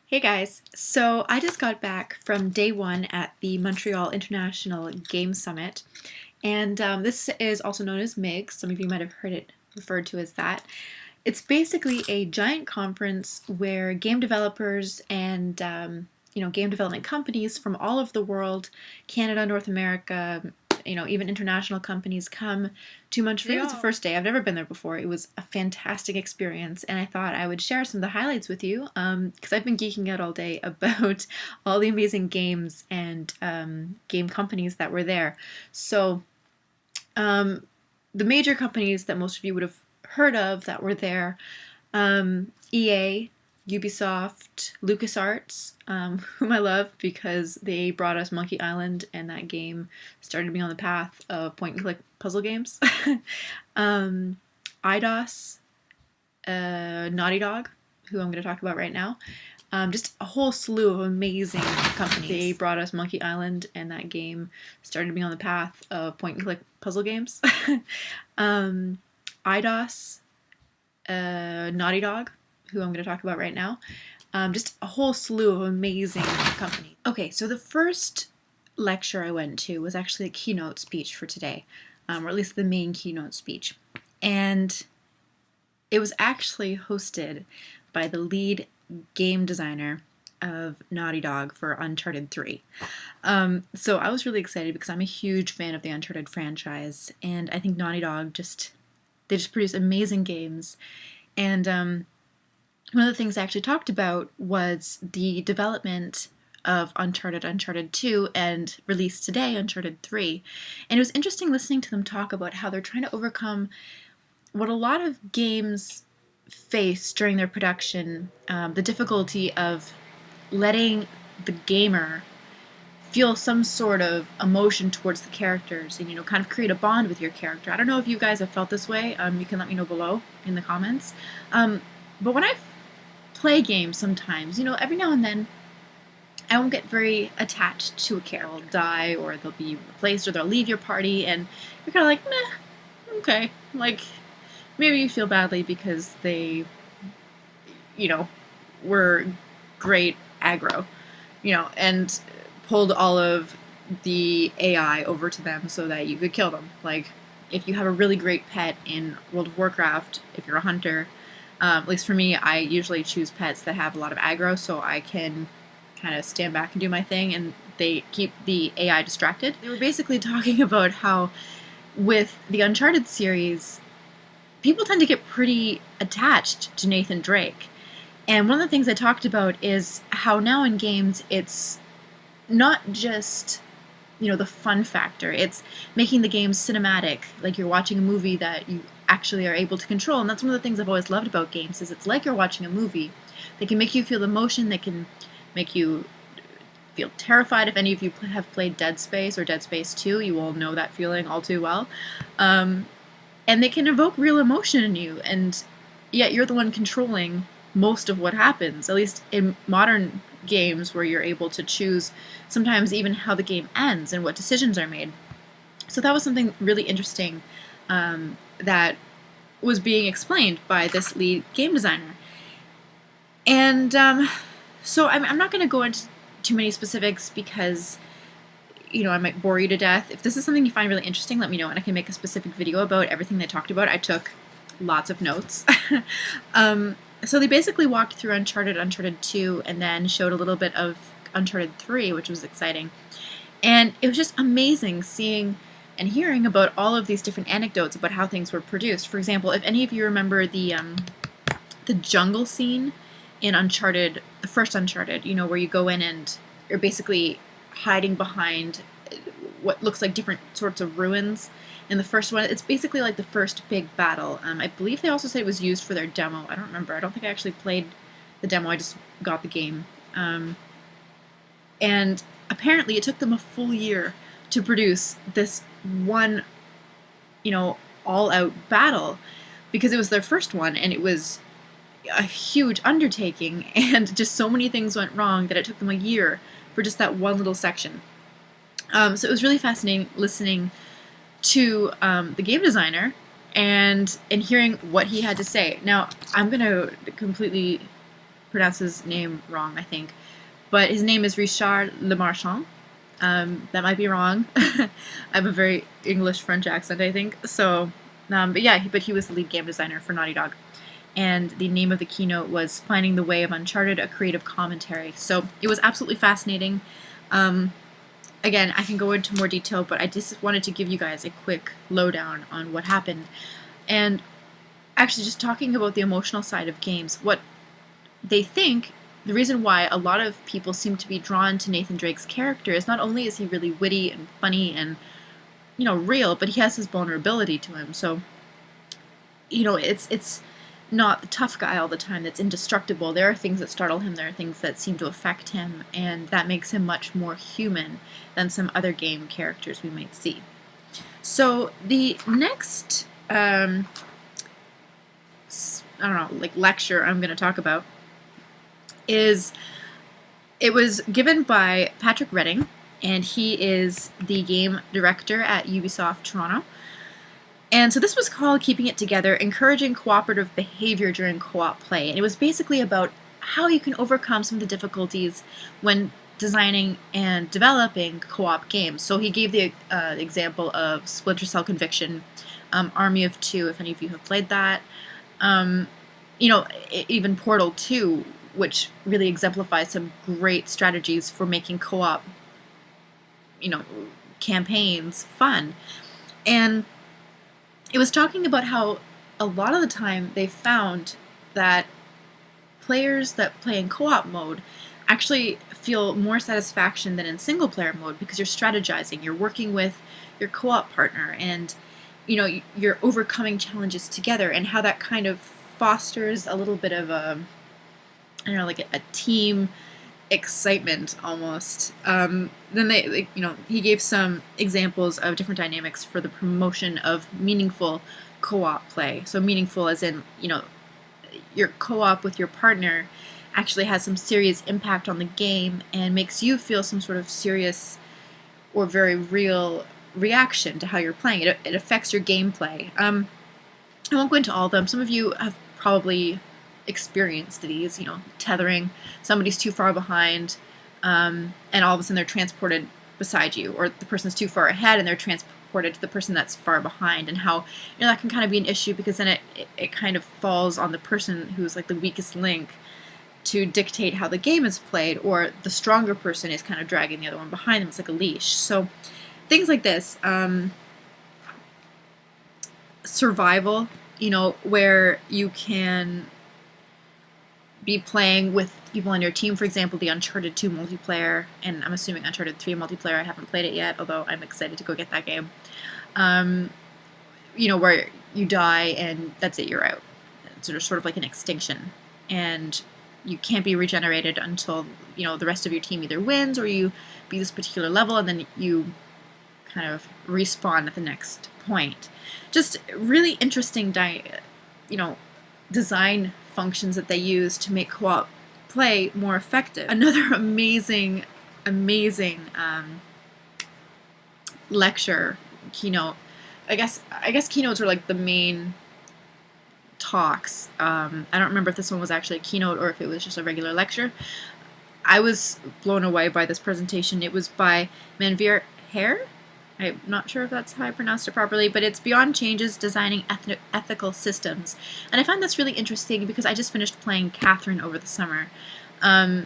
Hey guys, so I just got back from day one at the Montreal International Game Summit, and this is also known as MIGS. Some of you might have heard it referred to as that. It's basically a giant conference where game developers and game development companies from all over the world, Canada, North America, even international companies come to Montreal. It was the first day. I've never been there before. It was a fantastic experience, and I thought I would share some of the highlights with you because I've been geeking out all day about all the amazing games and game companies that were there. So, the major companies that most of you would have heard of that were there: EA, Ubisoft, LucasArts, whom I love because they brought us Monkey Island, and that game started me on the path of point-and-click puzzle games. IDOS, Naughty Dog, who I'm going to talk about right now. Just a whole slew of amazing companies. They brought us Monkey Island, and that game started me on the path of point-and-click puzzle games. IDOS, Naughty Dog, who I'm going to talk about right now. Just a whole slew of amazing companies. Okay, so the first lecture I went to was actually a keynote speech for today, or at least the main keynote speech. And it was actually hosted by the lead game designer of Naughty Dog for Uncharted 3. So I was really excited because I'm a huge fan of the Uncharted franchise, and I think Naughty Dog they just produce amazing games. And one of the things I actually talked about was the development of Uncharted 2, and released today, Uncharted 3. And it was interesting listening to them talk about how they're trying to overcome what a lot of games face during their production, the difficulty of letting the gamer feel some sort of emotion towards the characters and, kind of create a bond with your character. I don't know if you guys have felt this way. You can let me know below in the comments. But when I play games sometimes, every now and then I won't get very attached to a character. They'll die, or they'll be replaced, or they'll leave your party, and you're kind of like, meh, okay. Like, maybe you feel badly because they, were great aggro, and pulled all of the AI over to them so that you could kill them. Like, if you have a really great pet in World of Warcraft, if you're a hunter, at least for me, I usually choose pets that have a lot of aggro so I can kind of stand back and do my thing, and they keep the AI distracted. They were basically talking about how with the Uncharted series, people tend to get pretty attached to Nathan Drake. And one of the things I talked about is how now in games it's not just, the fun factor. It's making the game cinematic, like you're watching a movie that you actually are able to control. And that's one of the things I've always loved about games, is it's like you're watching a movie. They can make you feel emotion, they can make you feel terrified. If any of you have played Dead Space or Dead Space 2, you will know that feeling all too well. And they can evoke real emotion in you, and yet you're the one controlling most of what happens, at least in modern games where you're able to choose sometimes even how the game ends and what decisions are made. So that was something really interesting that was being explained by this lead game designer. And so I'm not going to go into too many specifics because I might bore you to death. If this is something you find really interesting, let me know, and I can make a specific video about everything they talked about. I took lots of notes. So they basically walked through Uncharted 2, and then showed a little bit of Uncharted 3, which was exciting. And it was just amazing seeing and hearing about all of these different anecdotes about how things were produced. For example, if any of you remember the jungle scene in Uncharted, the first Uncharted, where you go in and you're basically hiding behind what looks like different sorts of ruins. In the first one, it's basically like the first big battle. I believe they also said it was used for their demo. I don't remember. I don't think I actually played the demo. I just got the game. And apparently it took them a full year to produce this one, all-out battle, because it was their first one, and it was a huge undertaking, and just so many things went wrong that it took them a year for just that one little section. So it was really fascinating listening to the game designer and hearing what he had to say. Now, I'm going to completely pronounce his name wrong, I think. But his name is Richard Lemarchand. That might be wrong. I have a very English French accent, I think. So, but yeah, but he was the lead game designer for Naughty Dog. And the name of the keynote was Finding the Way of Uncharted, a Creative Commentary. So it was absolutely fascinating. Again, I can go into more detail, but I just wanted to give you guys a quick lowdown on what happened. And actually just talking about the emotional side of games, what they think, the reason why a lot of people seem to be drawn to Nathan Drake's character is not only is he really witty and funny and, real, but he has his vulnerability to him. So, it's not the tough guy all the time that's indestructible. There are things that startle him, there are things that seem to affect him, and that makes him much more human than some other game characters we might see. So the next, lecture I'm going to talk about it was given by Patrick Redding, and he is the game director at Ubisoft Toronto. And so this was called Keeping It Together, Encouraging Cooperative Behavior During Co-op Play. And it was basically about how you can overcome some of the difficulties when designing and developing co-op games. So he gave the example of Splinter Cell Conviction, Army of Two, if any of you have played that. Even Portal 2, which really exemplifies some great strategies for making co-op, campaigns fun. And it was talking about how a lot of the time they found that players that play in co-op mode actually feel more satisfaction than in single-player mode because you're strategizing, you're working with your co-op partner, and you're overcoming challenges together, and how that kind of fosters a little bit of a team excitement almost. Then he gave some examples of different dynamics for the promotion of meaningful co-op play. So meaningful as in, your co-op with your partner actually has some serious impact on the game and makes you feel some sort of serious or very real reaction to how you're playing. It affects your gameplay. I won't go into all of them. Some of you have probably experienced these, tethering, somebody's too far behind, and all of a sudden they're transported beside you, or the person's too far ahead and they're transported to the person that's far behind, and how that can kind of be an issue because then it kind of falls on the person who's like the weakest link to dictate how the game is played, or the stronger person is kind of dragging the other one behind them. It's like a leash. So things like this, survival, where you can be playing with people on your team. For example, the Uncharted 2 multiplayer, and I'm assuming Uncharted 3 multiplayer. I haven't played it yet, although I'm excited to go get that game. Where you die and that's it, you're out. It's sort of like an extinction, and you can't be regenerated until the rest of your team either wins or you beat this particular level, and then you kind of respawn at the next point. Just really interesting design functions that they use to make co-op play more effective. Another amazing lecture, keynote. I guess keynotes are like the main talks. I don't remember if this one was actually a keynote or if it was just a regular lecture. I was blown away by this presentation. It was by Manveer Hare. I'm not sure if that's how I pronounced it properly, but it's Beyond Changes, Designing Ethical Systems. And I find this really interesting because I just finished playing Catherine over the summer. I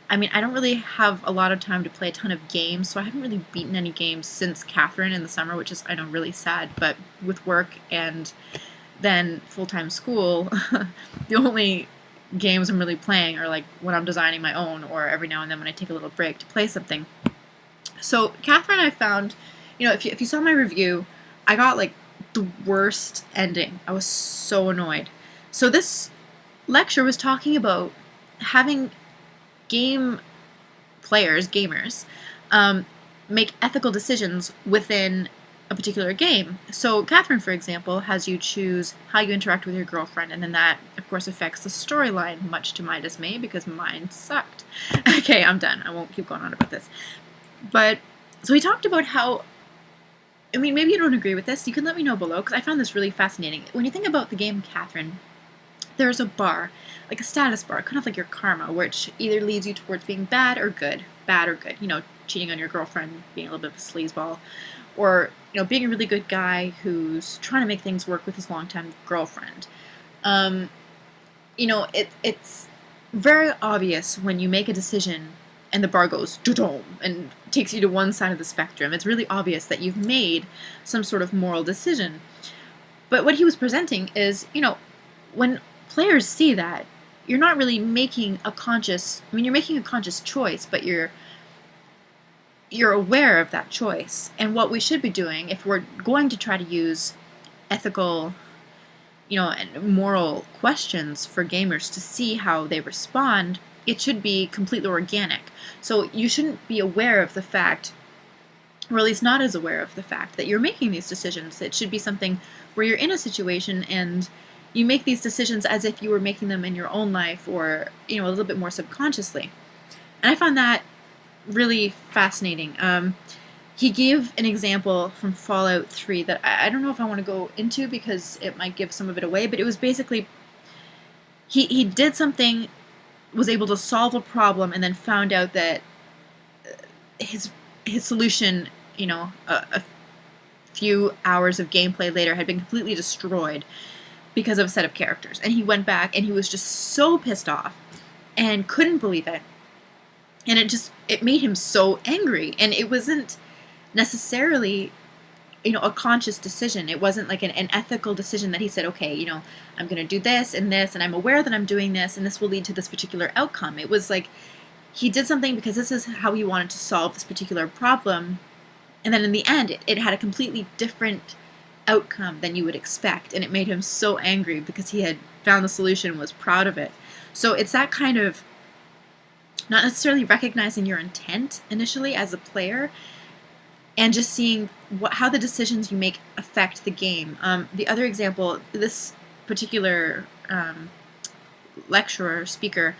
don't really have a lot of time to play a ton of games, so I haven't really beaten any games since Catherine in the summer, which is, I know, really sad, but with work and then full-time school, the only games I'm really playing are like when I'm designing my own, or every now and then when I take a little break to play something. So Catherine, I found, if you saw my review, I got like the worst ending. I was so annoyed. So this lecture was talking about having game players, gamers, make ethical decisions within a particular game. So Catherine, for example, has you choose how you interact with your girlfriend, and then that, of course, affects the storyline, much to my dismay, because mine sucked. Okay, I'm done. I won't keep going on about this. But, so we talked about how, maybe you don't agree with this, you can let me know below, because I found this really fascinating. When you think about the game Catherine, there's a bar, like a status bar, kind of like your karma, which either leads you towards being bad or good. Bad or good. You know, cheating on your girlfriend, being a little bit of a sleazeball, or, you know, being a really good guy who's trying to make things work with his longtime girlfriend. You know, it's very obvious when you make a decision and the bar goes dum and takes you to one side of the spectrum. It's really obvious that you've made some sort of moral decision. But what he was presenting is, you know, when players see that, you're not really making a conscious, I mean, you're making a conscious choice, but you're aware of that choice. And what we should be doing, if we're going to try to use ethical, you know, and moral questions for gamers to see how they respond, it should be completely organic. So you shouldn't be aware of the fact, or at least not as aware of the fact, that you're making these decisions. It should be something where you're in a situation and you make these decisions as if you were making them in your own life, or, you know, a little bit more subconsciously. And I found that really fascinating. He gave an example from Fallout 3 that I don't know if I want to go into because it might give some of it away, but it was basically he did something, was able to solve a problem, and then found out that his solution, you know, a few hours of gameplay later had been completely destroyed because of a set of characters. And he went back and he was just so pissed off and couldn't believe it. And it made him so angry. And it wasn't necessarily, you know, a conscious decision. It wasn't like an ethical decision that he said, okay, you know, I'm going to do this, and I'm aware that I'm doing this, and this will lead to this particular outcome. It was like he did something because this is how he wanted to solve this particular problem. And then in the end, it had a completely different outcome than you would expect. And it made him so angry because he had found the solution and was proud of it. So it's that kind of not necessarily recognizing your intent initially as a player, and just seeing how the decisions you make affect the game. The other example, this particular lecturer, speaker,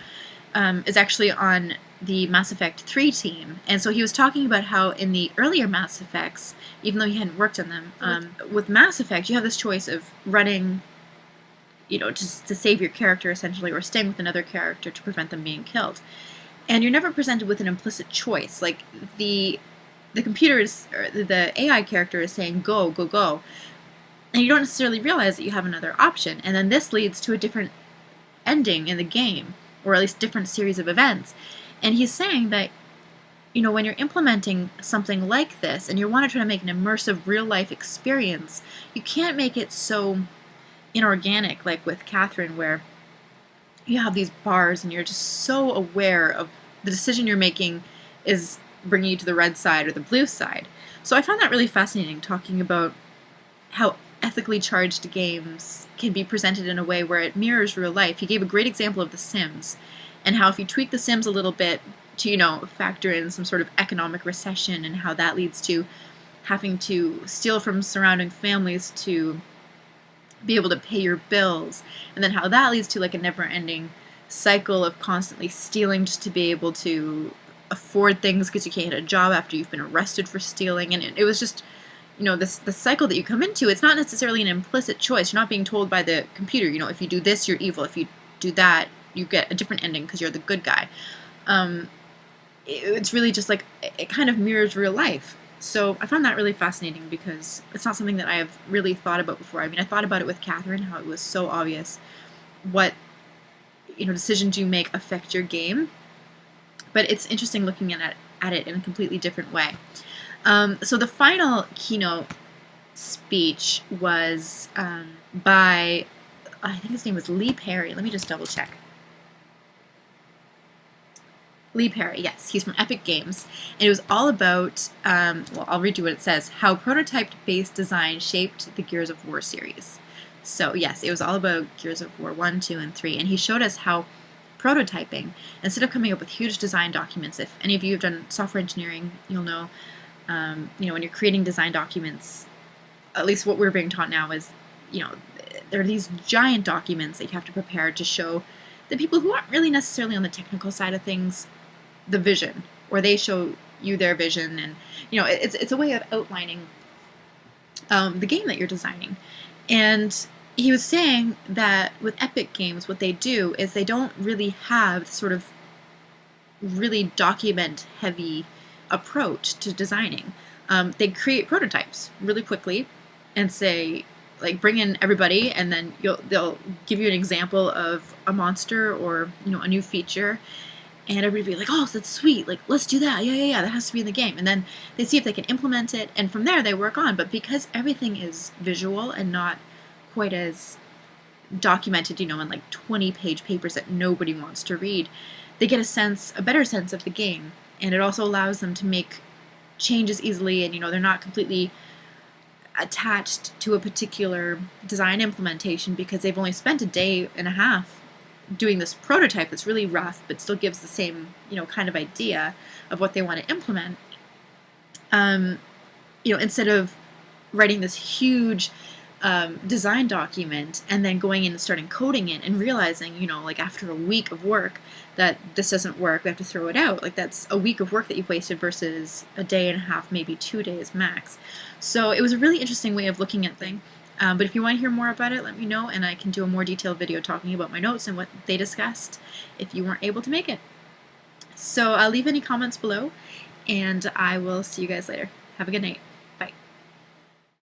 is actually on the Mass Effect 3 team. And so he was talking about how in the earlier Mass Effects, even though he hadn't worked on them, with Mass Effect, you have this choice of running, you know, just to save your character, essentially, or staying with another character to prevent them being killed. And you're never presented with an implicit choice. Like, the computer is, or the AI character is saying, go, go, go. And you don't necessarily realize that you have another option. And then this leads to a different ending in the game, or at least different series of events. And he's saying that, you know, when you're implementing something like this, and you want to try to make an immersive real-life experience, you can't make it so inorganic, like with Catherine, where you have these bars and you're just so aware of the decision you're making is bringing you to the red side or the blue side. So I found that really fascinating, talking about how ethically charged games can be presented in a way where it mirrors real life. He gave a great example of The Sims, and how if you tweak The Sims a little bit to, you know, factor in some sort of economic recession, and how that leads to having to steal from surrounding families to be able to pay your bills, and then how that leads to like a never-ending cycle of constantly stealing just to be able to afford things because you can't get a job after you've been arrested for stealing. And it was just, you know, the cycle that you come into. It's not necessarily an implicit choice. You're not being told by the computer, you know, if you do this, you're evil. If you do that, you get a different ending because you're the good guy. It's really just like, it kind of mirrors real life. So I found that really fascinating because it's not something that I have really thought about before. I mean, I thought about it with Catherine, how it was so obvious what, you know, decisions you make affect your game. But it's interesting looking at it in a completely different way. So the final keynote speech was by, I think his name was Lee Perry. Let me just double check. Lee Perry, yes, he's from Epic Games, and it was all about, well, I'll read you what it says, how prototype-based design shaped the Gears of War series. So yes, it was all about Gears of War 1, 2, and 3, and he showed us how prototyping, instead of coming up with huge design documents, if any of you have done software engineering, you'll know, you know, when you're creating design documents, at least what we're being taught now is, you know, there are these giant documents that you have to prepare to show the people who aren't really necessarily on the technical side of things the vision, or they show you their vision, and, you know, it's a way of outlining the game that you're designing. And he was saying that with Epic Games, what they do is they don't really have sort of really document heavy approach to designing. They create prototypes really quickly and say, like, bring in everybody, and then they'll give you an example of a monster or a new feature, and everybody be like, oh, that's sweet, like, let's do that, yeah, that has to be in the game. And then they see if they can implement it, and from there they work on. But because everything is visual and not quite as documented, in like 20-page papers that nobody wants to read, they get a better sense of the game, and it also allows them to make changes easily, and they're not completely attached to a particular design implementation because they've only spent a day and a half doing this prototype that's really rough but still gives the same kind of idea of what they want to implement. Instead of writing this huge design document and then going in and starting coding it and realizing, like after a week of work that this doesn't work, we have to throw it out. Like, that's a week of work that you've wasted versus a day and a half, maybe 2 days max. So it was a really interesting way of looking at things. But if you want to hear more about it, let me know, and I can do a more detailed video talking about my notes and what they discussed if you weren't able to make it. So I'll leave any comments below, and I will see you guys later. Have a good night.